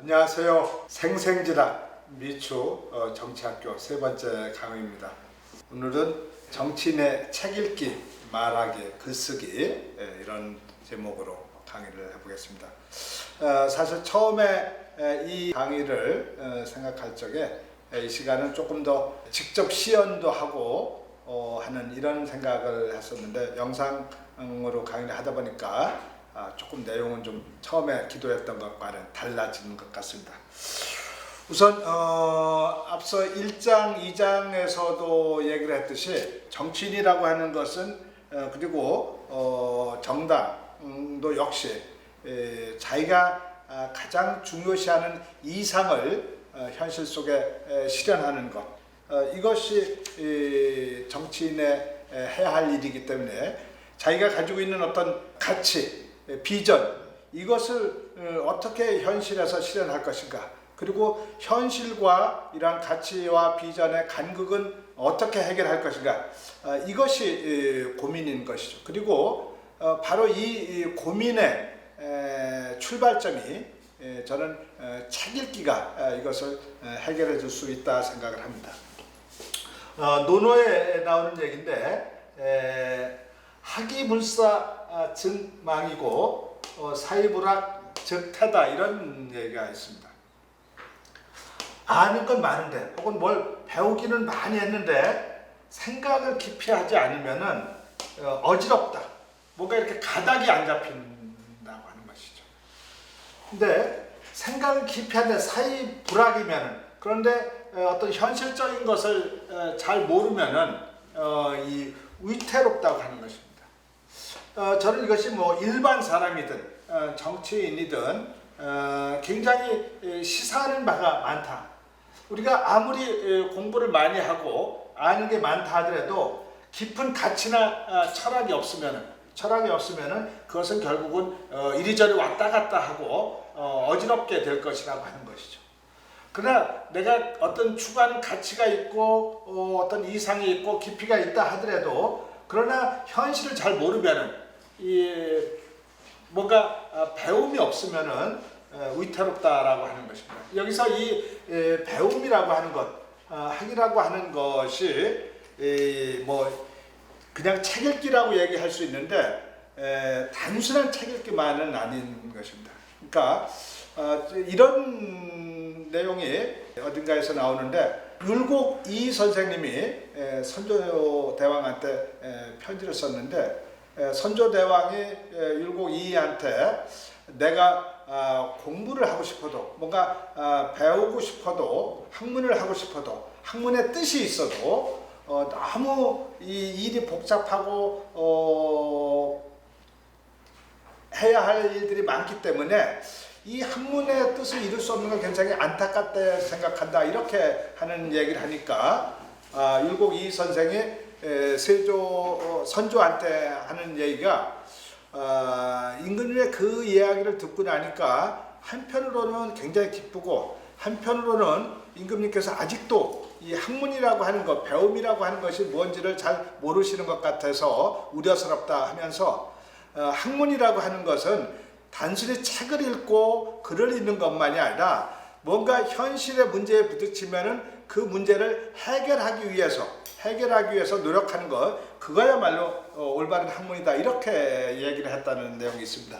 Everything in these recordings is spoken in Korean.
안녕하세요. 생생지락 미추 정치학교 세 번째 강의입니다. 오늘은 정치인의 책 읽기, 말하기, 글쓰기 이런 제목으로 강의를 해보겠습니다. 사실 처음에 이 강의를 생각할 적에 이 시간은 조금 더 직접 시연도 하고 하는 이런 생각을 했었는데 영상으로 강의를 하다 보니까 조금 내용은 좀 처음에 기도했던 것과는 달라지는 것 같습니다. 우선 앞서 1장, 2장에서도 얘기를 했듯이 정치인이라고 하는 것은 그리고 정당도 역시 자기가 가장 중요시하는 이상을 현실 속에 실현하는 것, 이것이 정치인의 해야 할 일이기 때문에 자기가 가지고 있는 어떤 가치, 비전, 이것을 어떻게 현실에서 실현할 것인가, 그리고 현실과 이러한 가치와 비전의 간극은 어떻게 해결할 것인가, 이것이 고민인 것이죠. 그리고 바로 이 고민의 출발점이 저는 책 읽기가 이것을 해결해 줄 수 있다 생각을 합니다. 논어에 나오는 얘기인데 학이불사 즉 망이고 사이불학 즉 태다, 이런 얘기가 있습니다. 아는 건 많은데 혹은 뭘 배우기는 많이 했는데 생각을 깊이 하지 않으면은 어지럽다, 뭔가 이렇게 가닥이 안 잡힌다고 하는 것이죠. 근데 생각을 깊이 하는데 사이불학이면은, 그런데 어떤 현실적인 것을 잘 모르면은 이 위태롭다고 하는 것입니다. 저는 이것이 뭐 일반 사람이든 정치인이든 굉장히 시사하는 바가 많다. 우리가 아무리 공부를 많이 하고 아는 게 많다 하더라도 깊은 가치나 철학이 없으면은 그것은 결국은 이리저리 왔다 갔다 하고 어지럽게 될 것이라고 하는 것이죠. 그러나 내가 어떤 추구하는 가치가 있고 어떤 이상이 있고 깊이가 있다 하더라도, 그러나 현실을 잘 모르면은 뭔가 배움이 없으면은 위태롭다라고 하는 것입니다. 여기서 이 배움이라고 하는 것, 학이라고 하는 것이 뭐 그냥 책 읽기라고 얘기할 수 있는데 단순한 책 읽기만은 아닌 것입니다. 그러니까 이런 내용이 어딘가에서 나오는데, 율곡 이 선생님이 선조대왕한테 편지를 썼는데, 선조대왕이 율곡 이한테 내가 공부를 하고 싶어도, 뭔가 배우고 싶어도, 학문을 하고 싶어도, 학문의 뜻이 있어도 너무 이 일이 복잡하고 해야 할 일들이 많기 때문에 이 학문의 뜻을 이룰 수 없는 건 굉장히 안타깝다 생각한다, 이렇게 하는 얘기를 하니까 율곡 이 선생이 선조한테 하는 얘기가, 임금님의 그 이야기를 듣고 나니까 한편으로는 굉장히 기쁘고 한편으로는 임금님께서 아직도 이 학문이라고 하는 것, 배움이라고 하는 것이 뭔지를 잘 모르시는 것 같아서 우려스럽다 하면서, 학문이라고 하는 것은 단순히 책을 읽고 글을 읽는 것만이 아니라 뭔가 현실의 문제에 부딪히면은 그 문제를 해결하기 위해서 노력하는 것, 그거야말로 올바른 학문이다, 이렇게 얘기를 했다는 내용이 있습니다.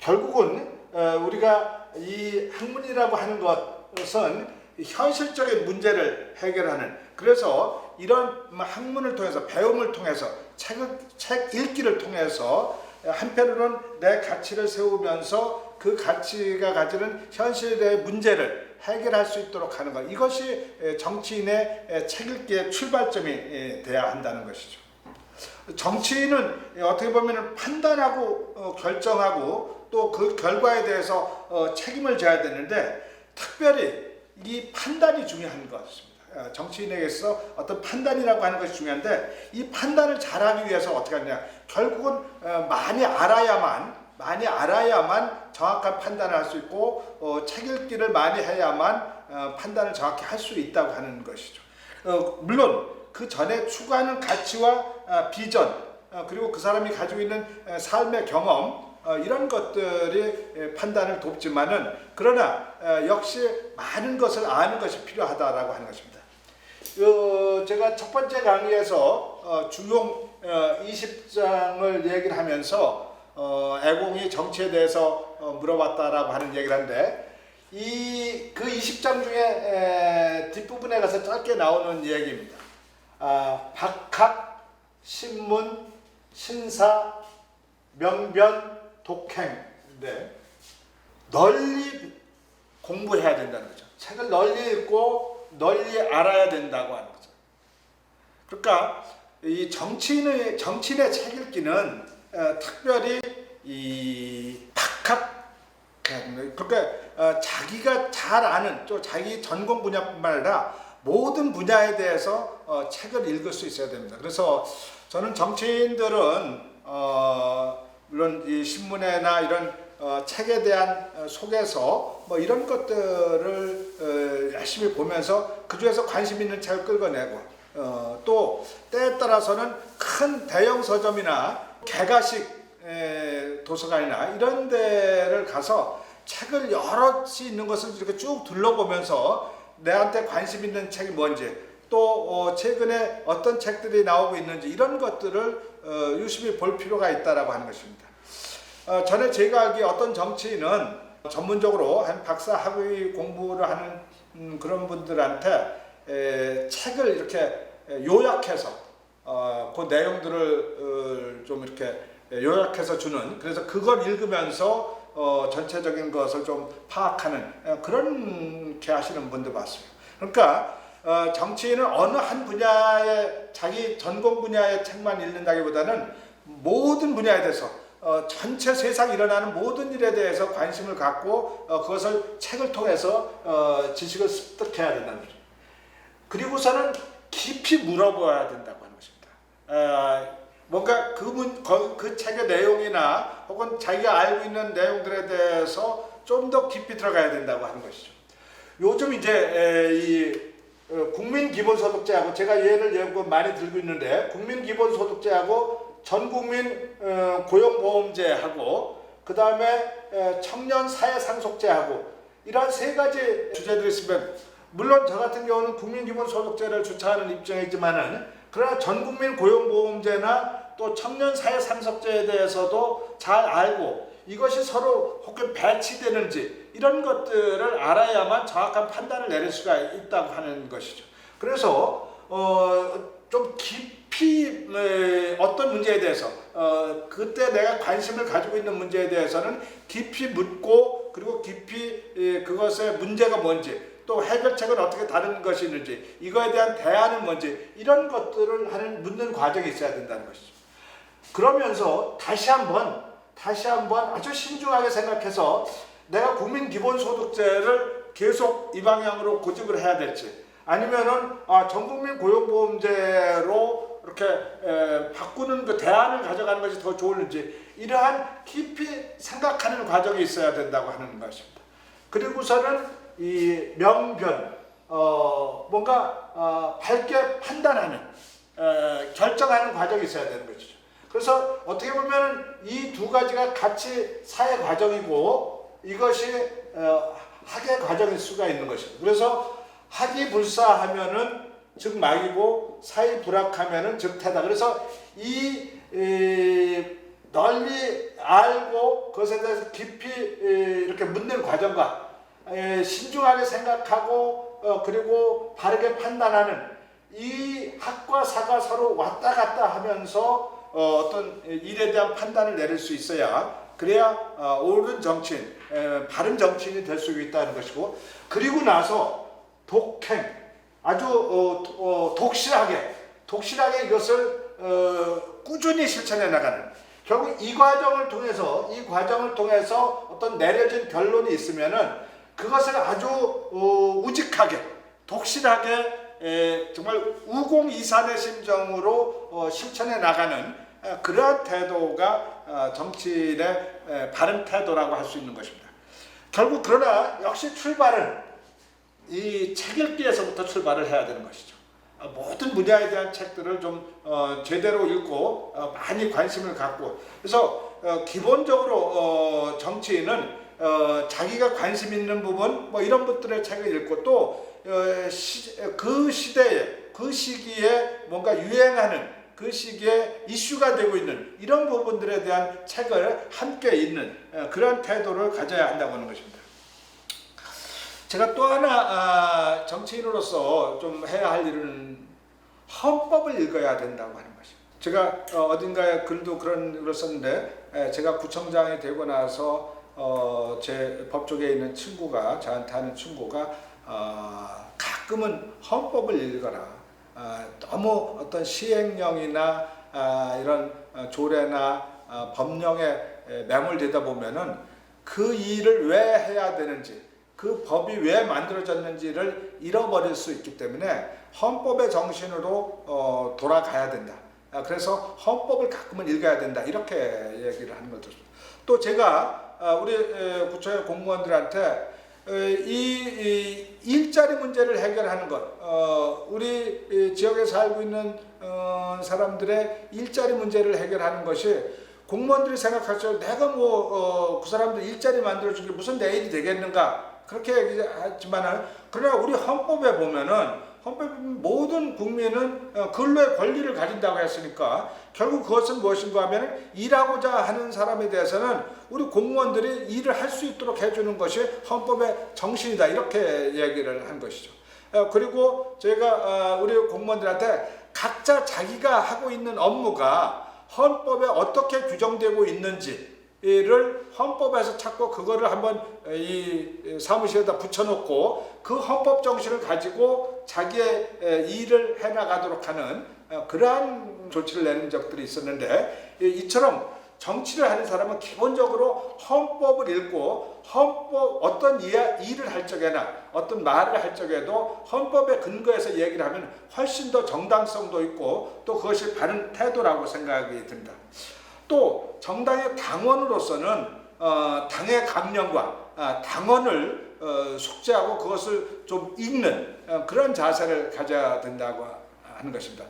결국은 우리가 이 학문이라고 하는 것은 현실적인 문제를 해결하는, 그래서 이런 학문을 통해서, 배움을 통해서, 책 읽기를 통해서 한편으로는 내 가치를 세우면서 그 가치가 가지는 현실의 문제를 해결할 수 있도록 하는 것, 이것이 정치인의 책 읽기의 출발점이 돼야 한다는 것이죠. 정치인은 어떻게 보면 판단하고 결정하고 또 그 결과에 대해서 책임을 져야 되는데, 특별히 이 판단이 중요한 것입니다. 정치인에게서 어떤 판단이라고 하는 것이 중요한데, 이 판단을 잘하기 위해서 어떻게 하느냐, 결국은 많이 알아야만 정확한 판단을 할 수 있고 책 읽기를 많이 해야만 판단을 정확히 할 수 있다고 하는 것이죠. 물론 그 전에 추구하는 가치와 비전, 그리고 그 사람이 가지고 있는 삶의 경험, 이런 것들이 판단을 돕지만은 그러나 역시 많은 것을 아는 것이 필요하다라고 하는 것입니다. 제가 첫 번째 강의에서 주용 20장을 얘기를 하면서 애공이 정치에 대해서 물어봤다라고 하는 얘기를 하는데 그 20장 중에 뒷부분에 가서 짧게 나오는 얘기입니다. 박학, 신문, 신사, 명변, 독행인데 널리 공부해야 된다는 거죠. 책을 널리 읽고 널리 알아야 된다고 하는 거죠. 그러니까 이 정치인의 책 읽기는 특별히 이 박학, 그러니까 자기가 잘 아는 또 자기 전공 분야뿐만 아니라 모든 분야에 대해서 책을 읽을 수 있어야 됩니다. 그래서 저는 정치인들은 물론 이 신문이나 이런 책에 대한 속에서 뭐 이런 것들을 열심히 보면서 그 중에서 관심 있는 책을 끌어내고 또 때에 따라서는 큰 대형 서점이나 개가식 도서관이나 이런 데를 가서 책을 여럿이 있는 것을 이렇게 쭉 둘러보면서 내한테 관심 있는 책이 뭔지 또 최근에 어떤 책들이 나오고 있는지 이런 것들을 유심히 볼 필요가 있다라고 하는 것입니다. 전에 제가 알기에 어떤 정치인은 전문적으로 한 박사 학위 공부를 하는 그런 분들한테 책을 이렇게 요약해서 그 내용들을 좀 이렇게 요약해서 주는, 그래서 그걸 읽으면서 전체적인 것을 좀 파악하는 그렇게 하시는 분도 봤습니다. 그러니까 정치인은 어느 한 분야의 자기 전공 분야의 책만 읽는다기보다는 모든 분야에 대해서 전체 세상에 일어나는 모든 일에 대해서 관심을 갖고 그것을 책을 통해서 지식을 습득해야 된다는 거죠. 그리고서는 깊이 물어봐야 된다고 하는 것입니다. 뭔가 그 책의 내용이나 혹은 자기가 알고 있는 내용들에 대해서 좀 더 깊이 들어가야 된다고 하는 것이죠. 요즘 이제 이 국민기본소득제하고 제가 예를 많이 들고 있는데 국민기본소득제하고 전국민 고용보험제하고 그 다음에 청년 사회상속제하고 이런 세 가지 주제들이 있으면 물론 저 같은 경우는 국민기본소득제를 주창하는 입장이지만은 그러나 전국민 고용보험제나 또 청년 사회상속제에 대해서도 잘 알고 이것이 서로 혹은 배치되는지 이런 것들을 알아야만 정확한 판단을 내릴 수가 있다고 하는 것이죠. 그래서 좀 깊이 어떤 문제에 대해서 그때 내가 관심을 가지고 있는 문제에 대해서는 깊이 묻고 그리고 깊이 그것의 문제가 뭔지 또 해결책은 어떻게 다른 것이 있는지 이거에 대한 대안은 뭔지 이런 것들을 묻는 과정이 있어야 된다는 것이죠. 그러면서 다시 한번 아주 신중하게 생각해서 내가 국민기본소득제를 계속 이 방향으로 고집을 해야 될지 아니면은 전국민 고용보험제로 이렇게 바꾸는 그 대안을 가져가는 것이 더 좋을지 이러한 깊이 생각하는 과정이 있어야 된다고 하는 것입니다. 그리고서는 이 명변 뭔가 밝게 판단하는 결정하는 과정이 있어야 되는 것이죠. 그래서 어떻게 보면 이 두 가지가 같이 사회 과정이고 이것이 학예 과정일 수가 있는 것입니다. 그래서 학이 불사하면은 즉 막이고 사이 불학하면은 즉 태다. 그래서 이 널리 알고 그것에 대해서 깊이 이렇게 묻는 과정과 신중하게 생각하고 그리고 바르게 판단하는 이 학과 사가 서로 왔다 갔다 하면서 어떤 일에 대한 판단을 내릴 수 있어야 그래야 옳은 정치인, 바른 정치인이 될 수 있다는 것이고 그리고 나서 독행, 아주 독실하게 이것을 꾸준히 실천해 나가는 결국 이 과정을 통해서 어떤 내려진 결론이 있으면은 그것을 아주 우직하게 독실하게 정말 우공이산의 심정으로 실천해 나가는 그러한 태도가 정치인의 바른 태도라고 할 수 있는 것입니다. 결국 그러나 역시 출발은 이 책 읽기에서부터 출발을 해야 되는 것이죠. 모든 분야에 대한 책들을 좀 제대로 읽고 많이 관심을 갖고 그래서 기본적으로 정치인은 자기가 관심 있는 부분 뭐 이런 것들의 책을 읽고 또 그 시대에 그 시기에 뭔가 유행하는 그 시기에 이슈가 되고 있는 이런 부분들에 대한 책을 함께 읽는 그런 태도를 가져야 한다고 하는 것입니다. 제가 또 하나 정치인으로서 좀 해야 할 일은 헌법을 읽어야 된다고 하는 것입니다. 제가 어딘가에 글도 그런 글을 썼는데 제가 구청장이 되고 나서 제 법조계에 있는 친구가 저한테 하는 친구가 가끔은 헌법을 읽어라. 너무 어떤 시행령이나 이런 조례나 법령에 매몰되다 보면은 그 일을 왜 해야 되는지, 그 법이 왜 만들어졌는지를 잃어버릴 수 있기 때문에 헌법의 정신으로 돌아가야 된다. 그래서 헌법을 가끔은 읽어야 된다. 이렇게 얘기를 하는 걸 들었습니다. 또 제가 우리 구청의 공무원들한테 이 일자리 문제를 해결하는 것, 우리 지역에 살고 있는 사람들의 일자리 문제를 해결하는 것이 공무원들이 생각하죠. 내가 그 사람들 일자리 만들어준 게 무슨 내 일이 되겠는가 그렇게 얘기하지만은 그러나 우리 헌법에 보면은 모든 국민은 근로의 권리를 가진다고 했으니까 결국 그것은 무엇인가 하면 일하고자 하는 사람에 대해서는 우리 공무원들이 일을 할 수 있도록 해주는 것이 헌법의 정신이다 이렇게 얘기를 한 것이죠. 그리고 저희가 우리 공무원들한테 각자 자기가 하고 있는 업무가 헌법에 어떻게 규정되고 있는지를 헌법에서 찾고 그거를 한번 이 사무실에다 붙여놓고 그 헌법 정신을 가지고 자기의 일을 해나가도록 하는 그러한 조치를 내는 적들이 있었는데 이처럼 정치를 하는 사람은 기본적으로 헌법을 읽고 헌법 어떤 일을 할 적에나 어떤 말을 할 적에도 헌법에 근거해서 얘기를 하면 훨씬 더 정당성도 있고 또 그것이 바른 태도라고 생각이 듭니다. 또 정당의 당원으로서는 당의 강령과 당원을 숙지하고 그것을 좀 읽는 그런 자세를 가져야 된다고 하는 것입니다.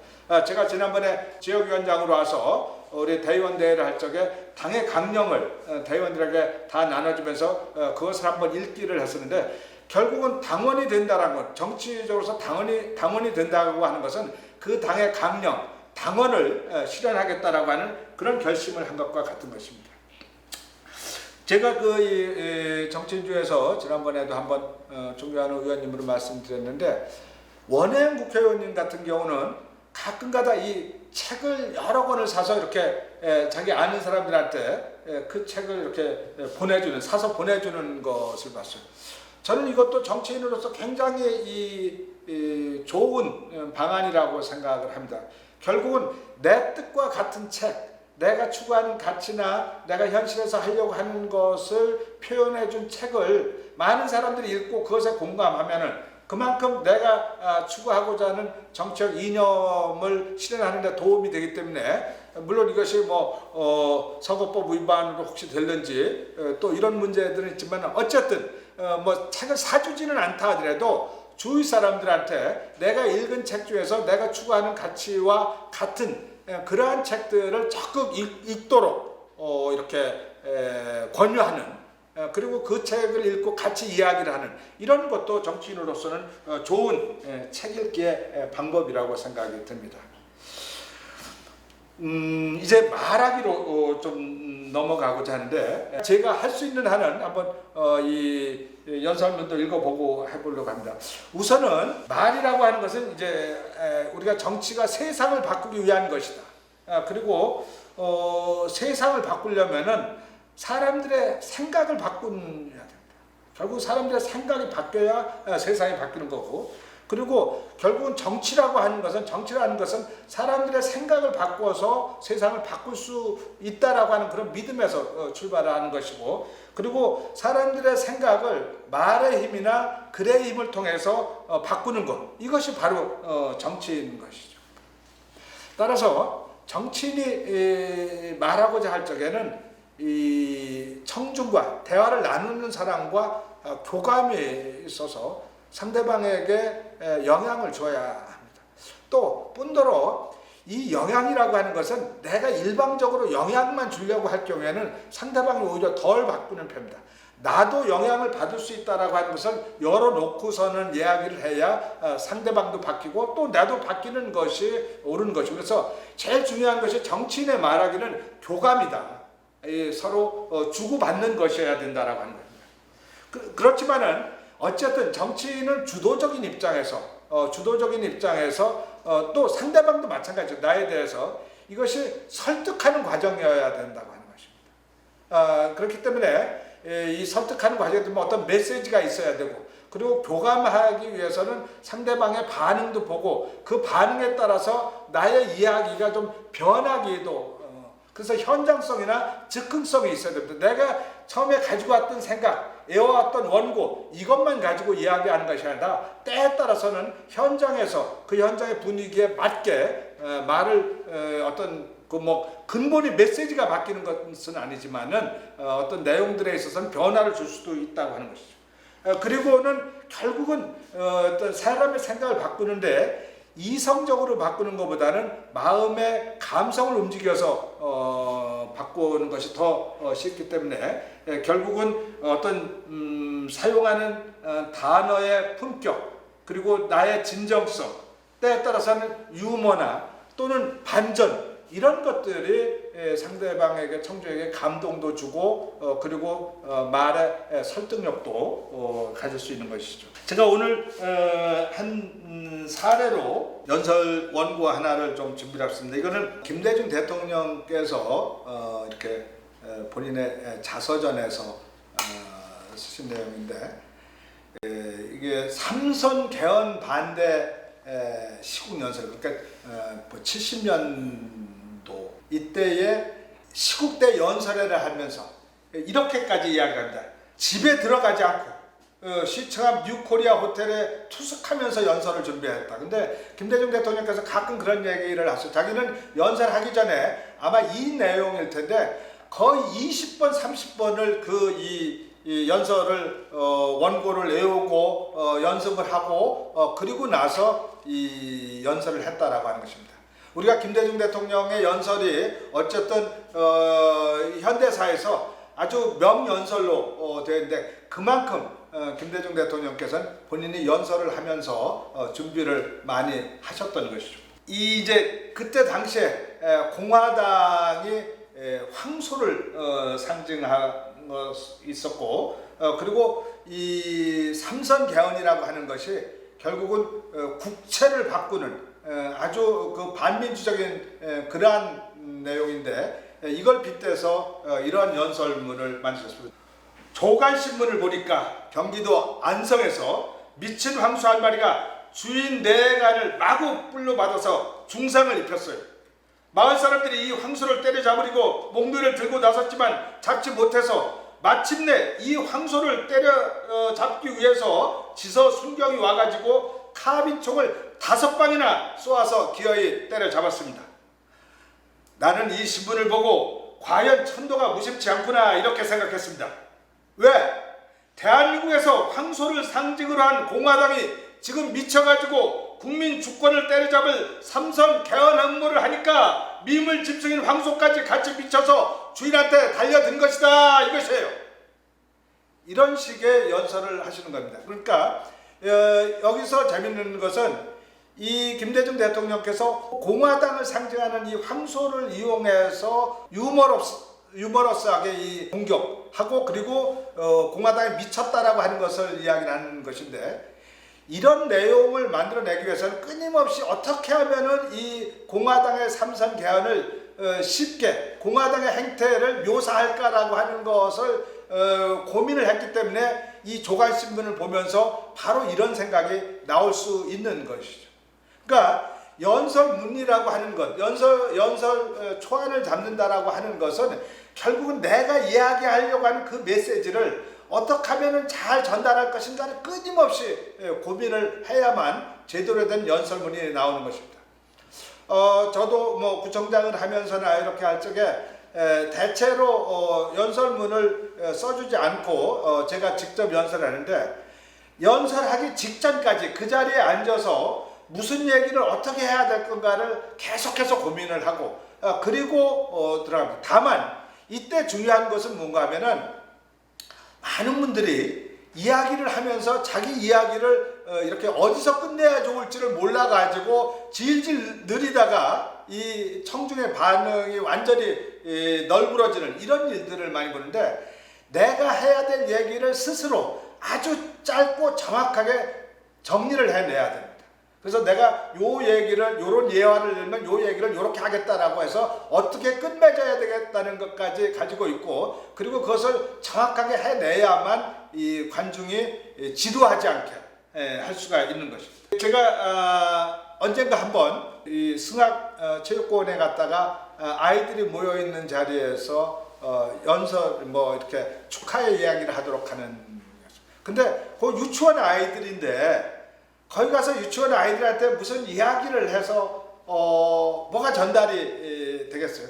제가 지난번에 지역위원장으로 와서 우리 대의원 대회를 할 적에 당의 강령을 대의원들에게 다 나눠주면서 그것을 한번 읽기를 했었는데 결국은 당원이 된다는 것, 정치적으로서 당원이 된다고 하는 것은 그 당의 강령, 당원을 실현하겠다라고 하는 그런 결심을 한 것과 같은 것입니다. 제가 그 정치인 중에서 지난번에도 한번 존경하는 의원님으로 말씀드렸는데 원행 국회의원님 같은 경우는 가끔가다 이 책을 여러 권을 사서 이렇게 자기 아는 사람들한테 그 책을 이렇게 사서 보내주는 것을 봤어요. 저는 이것도 정치인으로서 굉장히 좋은 방안이라고 생각을 합니다. 결국은 내 뜻과 같은 책, 내가 추구하는 가치나 내가 현실에서 하려고 하는 것을 표현해준 책을 많은 사람들이 읽고 그것에 공감하면은 그만큼 내가 추구하고자 하는 정책 이념을 실현하는 데 도움이 되기 때문에 물론 이것이 선거법 위반으로 혹시 될는지 또 이런 문제들은 있지만 어쨌든 책을 사주지는 않다 하더라도 주위 사람들한테 내가 읽은 책 중에서 내가 추구하는 가치와 같은 그러한 책들을 적극 읽도록 이렇게 권유하는 그리고 그 책을 읽고 같이 이야기를 하는 이런 것도 정치인으로서는 좋은 책 읽기의 방법이라고 생각이 듭니다. 이제 말하기로 좀 넘어가고자 하는데 제가 할 수 있는 한은 한번 이 연설문도 읽어보고 해보려고 합니다. 우선은 말이라고 하는 것은 이제 우리가 정치가 세상을 바꾸기 위한 것이다. 그리고 세상을 바꾸려면은 사람들의 생각을 바꿔야 됩니다. 결국 사람들의 생각이 바뀌어야 세상이 바뀌는 거고 그리고 결국은 정치라는 것은 사람들의 생각을 바꿔서 세상을 바꿀 수 있다라고 하는 그런 믿음에서 출발하는 것이고 그리고 사람들의 생각을 말의 힘이나 글의 힘을 통해서 바꾸는 것 이것이 바로 정치인 것이죠. 따라서 정치인이 말하고자 할 적에는 이 청중과 대화를 나누는 사람과 교감이 있어서 상대방에게 영향을 줘야 합니다. 또 뿐더러 이 영향이라고 하는 것은 내가 일방적으로 영향만 주려고 할 경우에는 상대방이 오히려 덜 바꾸는 편입니다. 나도 영향을 받을 수 있다라고 하는 것을 열어놓고서는 이야기를 해야 상대방도 바뀌고 또 나도 바뀌는 것이 옳은 것이고, 그래서 제일 중요한 것이 정치인의 말하기는 교감이다. 서로 주고받는 것이어야 된다라고 하는 겁니다. 그렇지만은 어쨌든 정치인은 주도적인 입장에서 또 상대방도 마찬가지죠. 나에 대해서 이것이 설득하는 과정이어야 된다고 하는 것입니다. 그렇기 때문에 이 설득하는 과정에 어떤 메시지가 있어야 되고, 그리고 교감하기 위해서는 상대방의 반응도 보고 그 반응에 따라서 나의 이야기가 좀 변하기도, 그래서 현장성이나 즉흥성이 있어야 됩니다. 내가 처음에 가지고 왔던 생각, 애워왔던 원고, 이것만 가지고 이야기하는 것이 아니라 때에 따라서는 현장에서 그 현장의 분위기에 맞게 말을 어떤 근본이 메시지가 바뀌는 것은 아니지만은 어떤 내용들에 있어서는 변화를 줄 수도 있다고 하는 것이죠. 그리고는 결국은 어떤 사람의 생각을 바꾸는데 이성적으로 바꾸는 것보다는 마음의 감성을 움직여서 바꾸는 것이 더 쉽기 때문에 결국은 어떤 사용하는 단어의 품격, 그리고 나의 진정성, 때에 따라서는 유머나 또는 반전, 이런 것들이 상대방에게, 청중에게 감동도 주고 그리고 말의 설득력도 가질 수 있는 것이죠. 제가 오늘 한 사례로 연설 원고 하나를 좀 준비를 했습니다. 이거는 김대중 대통령께서 이렇게 본인의 자서전에서 쓰신 내용인데, 이게 삼선 개헌 반대 시국 연설, 그러니까 70년도 이때에 시국대 연설회를 하면서 이렇게까지 이야기합니다. 집에 들어가지 않고 시청 앞 뉴코리아 호텔에 투숙하면서 연설을 준비했다. 근데 김대중 대통령께서 가끔 그런 얘기를 하셨어요. 자기는 연설하기 전에 아마 이 내용일 텐데 거의 20번, 30번을 이 연설을 원고를 외우고 연습을 하고 그리고 나서 이 연설을 했다라고 하는 것입니다. 우리가 김대중 대통령의 연설이 어쨌든 현대사에서 아주 명연설로 되어 있는데, 그만큼 김대중 대통령께서는 본인이 연설을 하면서 준비를 많이 하셨던 것이죠. 이제 그때 당시에 공화당이 황소를 상징한 것이 있었고, 그리고 이 삼선 개헌이라고 하는 것이 결국은 국채를 바꾸는 아주 그 반민주적인 그러한 내용인데, 이걸 빗대서 이러한 연설문을 만드셨습니다. 조간신문을 보니까 경기도 안성에서 미친 황소 한 마리가 주인 내간을 마구 뿔로 받아서 중상을 입혔어요. 마을 사람들이 이 황소를 때려잡으려고 몽둥이를 들고 나섰지만 잡지 못해서 마침내 이 황소를 때려잡기 위해서 지서 순경이 와가지고 카빈총을 5방이나 쏘아서 기어이 때려잡았습니다. 나는 이 신문을 보고 과연 천도가 무심치 않구나 이렇게 생각했습니다. 왜? 대한민국에서 황소를 상징으로 한 공화당이 지금 미쳐가지고 국민 주권을 때려잡을 삼선 개헌 음모를 하니까 미물 짐승인 황소까지 같이 미쳐서 주인한테 달려든 것이다, 이것이에요. 이런 식의 연설을 하시는 겁니다. 그러니까 여기서 재밌는 것은 이 김대중 대통령께서 공화당을 상징하는 이 황소를 이용해서 유머러스하게 이 공격하고, 그리고 공화당에 미쳤다라고 하는 것을 이야기하는 것인데, 이런 내용을 만들어내기 위해서는 끊임없이 어떻게 하면은 이 공화당의 삼선 개헌을 쉽게 공화당의 행태를 묘사할까라고 하는 것을 고민을 했기 때문에 이 조간신문을 보면서 바로 이런 생각이 나올 수 있는 것이죠. 그러니까 연설문이라고 하는 것, 연설 초안을 잡는다라고 하는 것은 결국은 내가 이야기하려고 하는 그 메시지를 어떻게 하면 잘 전달할 것인가를 끊임없이 고민을 해야만 제대로 된 연설문이 나오는 것입니다. 저도 뭐 구청장을 하면서나 이렇게 할 적에 대체로 연설문을 써주지 않고 제가 직접 연설하는데, 연설하기 직전까지 그 자리에 앉아서 무슨 얘기를 어떻게 해야 될 건가를 계속해서 고민을 하고 그리고 들어갑니다. 다만 이때 중요한 것은 뭔가 하면은 많은 분들이 이야기를 하면서 자기 이야기를 이렇게 어디서 끝내야 좋을지를 몰라가지고 질질 느리다가 이 청중의 반응이 완전히 널브러지는 이런 일들을 많이 보는데, 내가 해야 될 얘기를 스스로 아주 짧고 정확하게 정리를 해내야 됩니다. 그래서 내가 요 얘기를, 요런 예화를 들면 요 얘기를 요렇게 하겠다라고 해서 어떻게 끝맺어야 되겠다는 것까지 가지고 있고, 그리고 그것을 정확하게 해내야만 이 관중이 지루하지 않게 할 수가 있는 것입니다. 제가 언젠가 한번 이 승학 체육관에 갔다가 아이들이 모여 있는 자리에서 연설 뭐 이렇게 축하의 이야기를 하도록 하는. 근데 그 유치원 아이들인데 거기 가서 유치원 아이들한테 무슨 이야기를 해서 뭐가 전달이 되겠어요?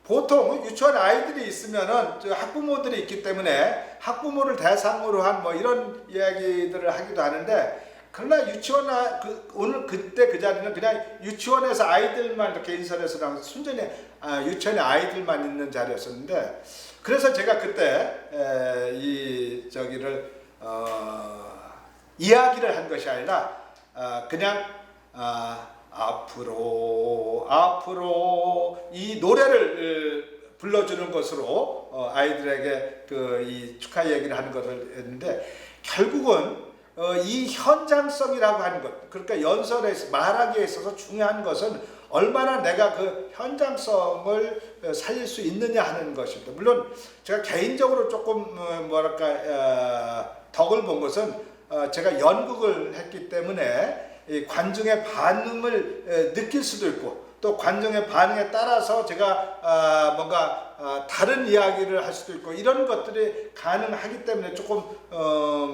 보통 유치원 아이들이 있으면은 학부모들이 있기 때문에 학부모를 대상으로 한 뭐 이런 이야기들을 하기도 하는데, 그러나 유치원 오늘 그때 그 자리는 그냥 유치원에서 아이들만 이렇게 인사해서 나와서 순전히 유치원에 아이들만 있는 자리였었는데, 그래서 제가 그때 이 저기를 이야기를 한 것이 아니라 그냥 앞으로 이 노래를 불러주는 것으로 아이들에게 이 축하 얘기를 하는 것을 했는데, 결국은 이 현장성이라고 하는 것, 그러니까 연설에 말하기에 있어서 중요한 것은 얼마나 내가 그 현장성을 살릴 수 있느냐 하는 것입니다. 물론 제가 개인적으로 조금 덕을 본 것은 제가 연극을 했기 때문에 이 관중의 반응을 느낄 수도 있고, 또 관중의 반응에 따라서 제가 뭔가 다른 이야기를 할 수도 있고, 이런 것들이 가능하기 때문에 조금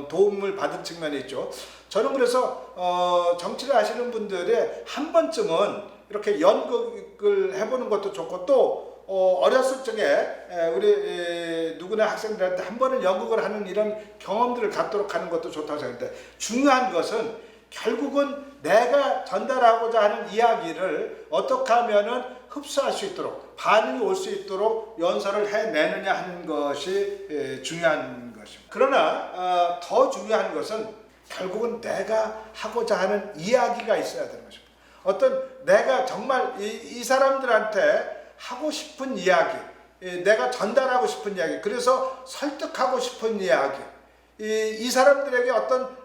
도움을 받은 측면이 있죠. 저는 그래서 정치를 하시는 분들이 한 번쯤은 이렇게 연극을 해보는 것도 좋고, 또 어렸을 적에 우리 누구나 학생들한테 한 번은 연극을 하는 이런 경험들을 갖도록 하는 것도 좋다고 생각합니다. 중요한 것은 결국은 내가 전달하고자 하는 이야기를 어떻게 하면은 흡수할 수 있도록, 반응이 올 수 있도록 연설을 해내느냐 하는 것이 중요한 것입니다. 그러나 더 중요한 것은 결국은 내가 하고자 하는 이야기가 있어야 되는 것입니다. 어떤 내가 정말 이 사람들한테 하고 싶은 이야기, 내가 전달하고 싶은 이야기, 그래서 설득하고 싶은 이야기, 이 사람들에게 어떤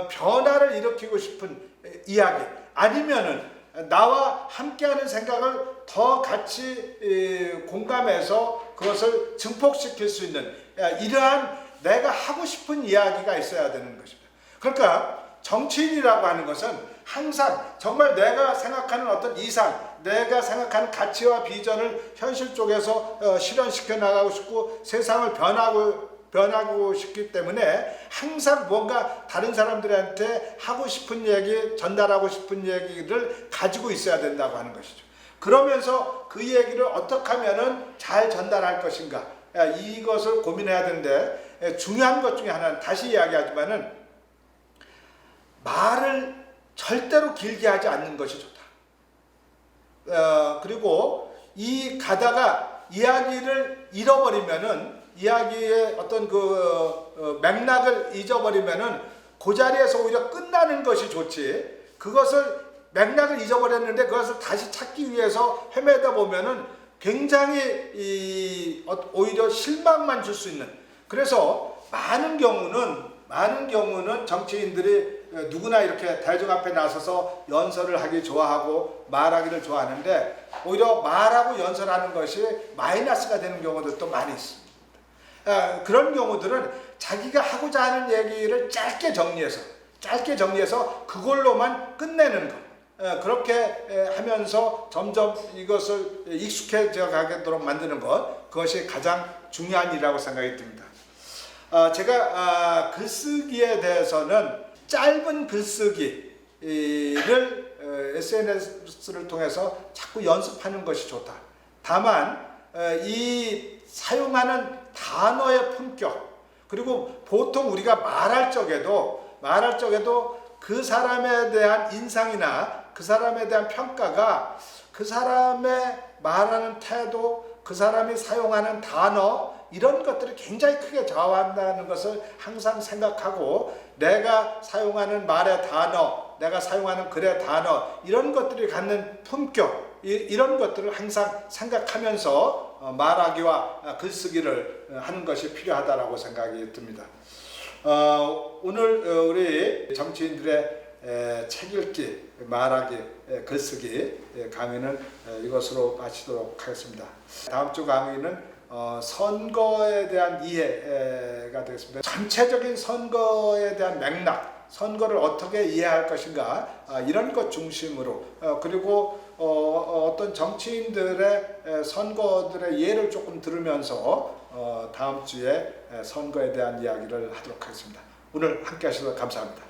변화를 일으키고 싶은 이야기, 아니면은 나와 함께하는 생각을 더 같이 공감해서 그것을 증폭시킬 수 있는 이러한 내가 하고 싶은 이야기가 있어야 되는 것입니다. 그러니까 정치인이라고 하는 것은 항상 정말 내가 생각하는 어떤 이상, 내가 생각하는 가치와 비전을 현실 쪽에서 실현시켜 나가고 싶고 세상을 변하고 싶기 때문에 항상 뭔가 다른 사람들한테 하고 싶은 얘기, 전달하고 싶은 얘기를 가지고 있어야 된다고 하는 것이죠. 그러면서 그 얘기를 어떻게 하면은 잘 전달할 것인가, 이것을 고민해야 되는데, 중요한 것 중에 하나는 다시 이야기하지만은 말을 절대로 길게 하지 않는 것이 좋다. 그리고 이 가다가 이야기를 잃어버리면은, 이야기의 어떤 맥락을 잊어버리면은 그 자리에서 오히려 끝나는 것이 좋지, 그것을 맥락을 잊어버렸는데 그것을 다시 찾기 위해서 헤매다 보면은 굉장히 오히려 실망만 줄 수 있는. 그래서 많은 경우는 정치인들이 누구나 이렇게 대중 앞에 나서서 연설을 하기 좋아하고 말하기를 좋아하는데, 오히려 말하고 연설하는 것이 마이너스가 되는 경우들도 많이 있습니다. 그런 경우들은 자기가 하고자 하는 얘기를 짧게 정리해서 그걸로만 끝내는 것, 그렇게 하면서 점점 이것을 익숙해져 가도록 만드는 것, 그것이 가장 중요한 일이라고 생각이 듭니다. 제가 글쓰기에 대해서는 짧은 글쓰기를 SNS를 통해서 자꾸 연습하는 것이 좋다. 다만 이 사용하는 단어의 품격, 그리고 보통 우리가 말할 적에도 그 사람에 대한 인상이나 그 사람에 대한 평가가 그 사람의 말하는 태도, 그 사람이 사용하는 단어, 이런 것들이 굉장히 크게 좌우한다는 것을 항상 생각하고, 내가 사용하는 말의 단어, 내가 사용하는 글의 단어, 이런 것들이 갖는 품격, 이런 것들을 항상 생각하면서 말하기와 글쓰기를 하는 것이 필요하다고 생각이 듭니다. 오늘 우리 정치인들의 책 읽기, 말하기, 글쓰기 강의는 이것으로 마치도록 하겠습니다. 다음 주 강의는 선거에 대한 이해가 되겠습니다. 전체적인 선거에 대한 맥락, 선거를 어떻게 이해할 것인가, 이런 것 중심으로, 그리고 어떤 정치인들의 선거들의 예를 조금 들으면서 다음 주에 선거에 대한 이야기를 하도록 하겠습니다. 오늘 함께 하셔서 감사합니다.